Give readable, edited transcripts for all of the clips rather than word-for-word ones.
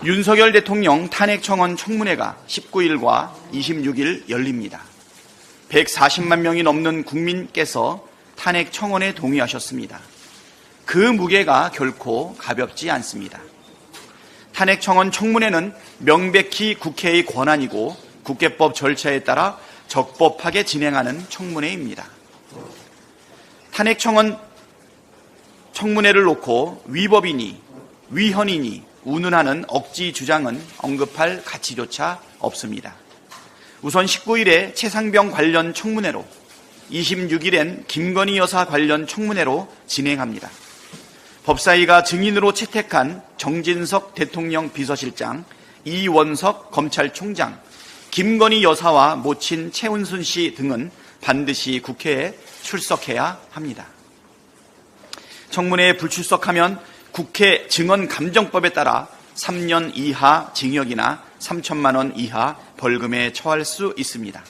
윤석열 대통령 탄핵청원 청문회가 19일과 26일 열립니다. 140만 명이 넘는 국민께서 탄핵청원에 동의하셨습니다. 그 무게가 결코 가볍지 않습니다. 탄핵청원 청문회는 명백히 국회의 권한이고 국회법 절차에 따라 적법하게 진행하는 청문회입니다. 탄핵청원 청문회를 놓고 위법이니 위헌이니 운운하는 억지 주장은 언급할 가치조차 없습니다. 우선 19일에 최상병 관련 청문회로 26일엔 김건희 여사 관련 청문회로 진행합니다. 법사위가 증인으로 채택한 정진석 대통령 비서실장, 이원석 검찰총장, 김건희 여사와 모친 최은순 씨 등은 반드시 국회에 출석해야 합니다. 청문회에 불출석하면 국회 증언감정법에 따라 3년 이하 징역이나 3천만 원 이하 벌금에 처할 수 있습니다.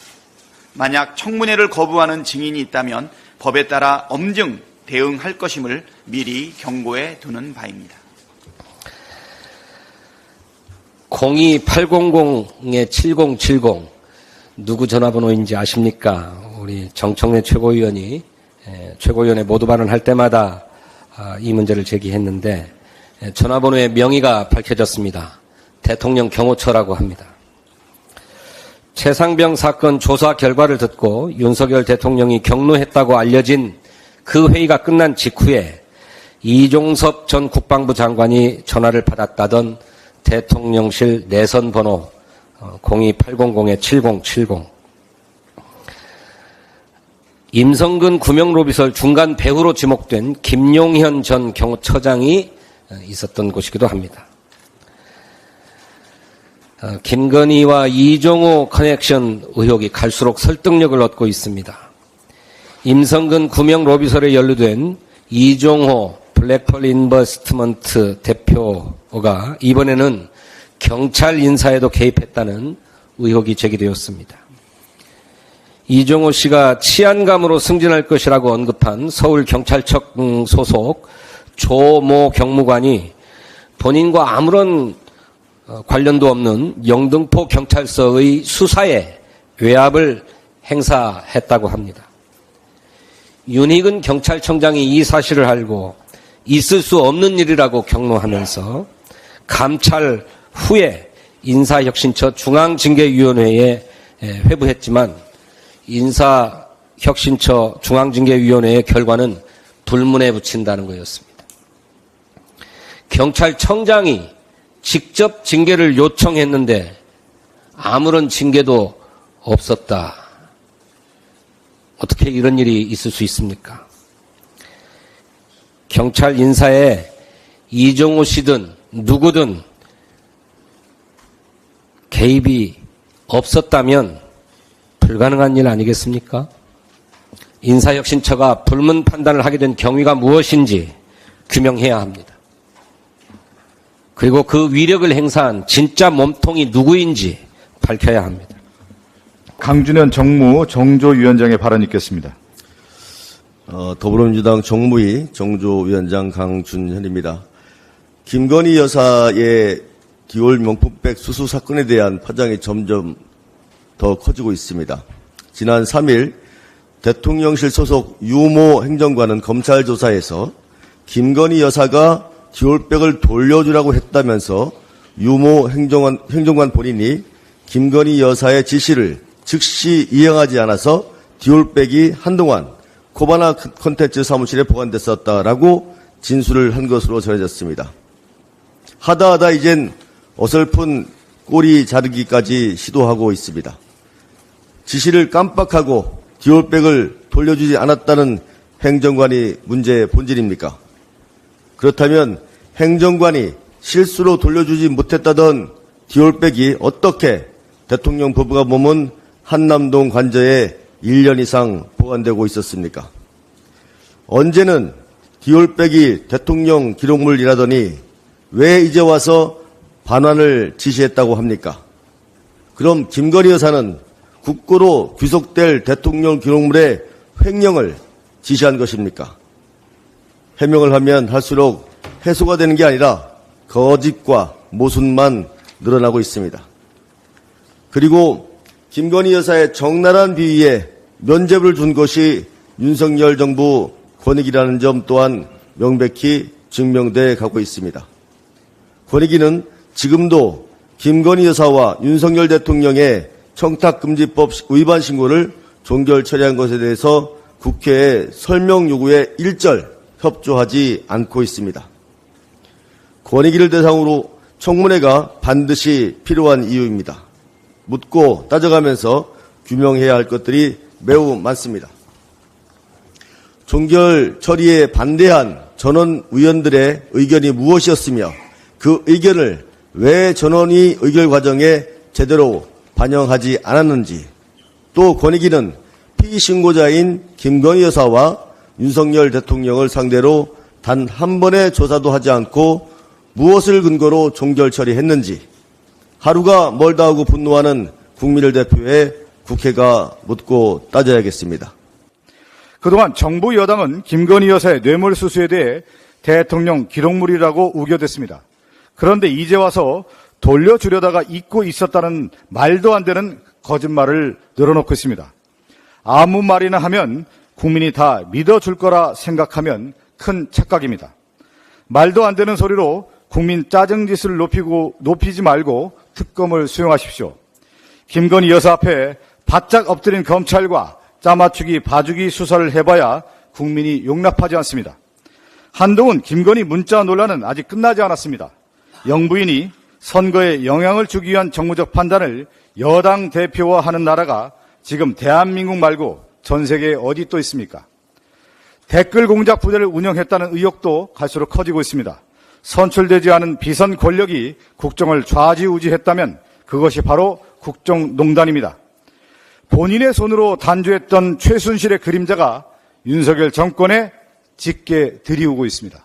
만약 청문회를 거부하는 증인이 있다면 법에 따라 엄중 대응할 것임을 미리 경고해 두는 바입니다. 02-800-7070 누구 전화번호인지 아십니까? 우리 정청래 최고위원이 최고위원회 모두 발언할 때마다 이 문제를 제기했는데 전화번호의 명의가 밝혀졌습니다. 대통령 경호처라고 합니다. 최상병 사건 조사 결과를 듣고 윤석열 대통령이 격노했다고 알려진 그 회의가 끝난 직후에 이종섭 전 국방부 장관이 전화를 받았다던 대통령실 내선 번호 02-800-7070 임성근 구명로비설 중간 배후로 지목된 김용현 전 경호처장이 있었던 곳이기도 합니다. 김건희와 이종호 커넥션 의혹이 갈수록 설득력을 얻고 있습니다. 임성근 구명로비설에 연루된 이종호 블랙펄 인버스트먼트 대표가 이번에는 경찰 인사에도 개입했다는 의혹이 제기되었습니다. 이종호 씨가 치안감으로 승진할 것이라고 언급한 서울경찰청 소속 조모 경무관이 본인과 아무런 관련도 없는 영등포 경찰서의 수사에 외압을 행사했다고 합니다. 윤희근 경찰청장이 이 사실을 알고 있을 수 없는 일이라고 경로하면서 감찰 후에 인사혁신처 중앙징계위원회에 회부했지만 인사혁신처 중앙징계위원회의 결과는 불문에 붙인다는 거였습니다. 경찰청장이 직접 징계를 요청했는데 아무런 징계도 없었다. 어떻게 이런 일이 있을 수 있습니까? 경찰 인사에 이종호 씨든 누구든 개입이 없었다면 불가능한 일 아니겠습니까? 인사혁신처가 불문 판단을 하게 된 경위가 무엇인지 규명해야 합니다. 그리고 그 위력을 행사한 진짜 몸통이 누구인지 밝혀야 합니다. 강준현 정무 정조위원장의 발언 있겠습니다. 더불어민주당 정무위 정조위원장 강준현입니다. 김건희 여사의 디올 명품백 수수 사건에 대한 파장이 점점 더 커지고 있습니다. 지난 3일 대통령실 소속 유모 행정관은 검찰 조사에서 김건희 여사가 디올백을 돌려주라고 했다면서 유모 행정관 본인이 김건희 여사의 지시를 즉시 이행하지 않아서 디올백이 한동안 코바나 콘텐츠 사무실에 보관됐었다라고 진술을 한 것으로 전해졌습니다. 하다하다 이젠 어설픈 꼬리 자르기까지 시도하고 있습니다. 지시를 깜빡하고 디올백을 돌려주지 않았다는 행정관이 문제의 본질입니까? 그렇다면 행정관이 실수로 돌려주지 못했다던 디올백이 어떻게 대통령 부부가 머문 한남동 관저에 1년 이상 보관되고 있었습니까? 언제는 디올백이 대통령 기록물이라더니 왜 이제 와서 반환을 지시했다고 합니까? 그럼 김건희 여사는 국고로 귀속될 대통령 기록물의 횡령을 지시한 것입니까? 해명을 하면 할수록 해소가 되는 게 아니라 거짓과 모순만 늘어나고 있습니다. 그리고 김건희 여사의 적나라한 비위에 면죄부를 준 것이 윤석열 정부 권익이라는 점 또한 명백히 증명돼 가고 있습니다. 권익위는 지금도 김건희 여사와 윤석열 대통령의 청탁금지법 위반 신고를 종결 처리한 것에 대해서 국회의 설명 요구에 일절 협조하지 않고 있습니다. 권익위를 대상으로 청문회가 반드시 필요한 이유입니다. 묻고 따져가면서 규명해야 할 것들이 매우 많습니다. 종결 처리에 반대한 전원 의원들의 의견이 무엇이었으며 그 의견을 왜 전원위 의결 과정에 제대로 반영하지 않았는지, 또 권익위는 피신고자인 김건희 여사와 윤석열 대통령을 상대로 단 한 번의 조사도 하지 않고 무엇을 근거로 종결 처리했는지 하루가 멀다 하고 분노하는 국민을 대표해 국회가 묻고 따져야겠습니다. 그동안 정부 여당은 김건희 여사의 뇌물수수에 대해 대통령 기록물이라고 우겨댔습니다. 그런데 이제 와서 돌려주려다가 잊고 있었다는 말도 안 되는 거짓말을 늘어놓고 있습니다. 아무 말이나 하면 국민이 다 믿어줄 거라 생각하면 큰 착각입니다. 말도 안 되는 소리로 국민 짜증짓을 높이지 말고 특검을 수용하십시오. 김건희 여사 앞에 바짝 엎드린 검찰과 짜맞추기 봐주기 수사를 해봐야 국민이 용납하지 않습니다. 한동훈 김건희 문자 논란은 아직 끝나지 않았습니다. 영부인이 선거에 영향을 주기 위한 정무적 판단을 여당 대표화하는 나라가 지금 대한민국 말고 전 세계에 어디 또 있습니까? 댓글 공작 부대를 운영했다는 의혹도 갈수록 커지고 있습니다. 선출되지 않은 비선 권력이 국정을 좌지우지했다면 그것이 바로 국정농단입니다. 본인의 손으로 단죄했던 최순실의 그림자가 윤석열 정권에 짙게 들이우고 있습니다.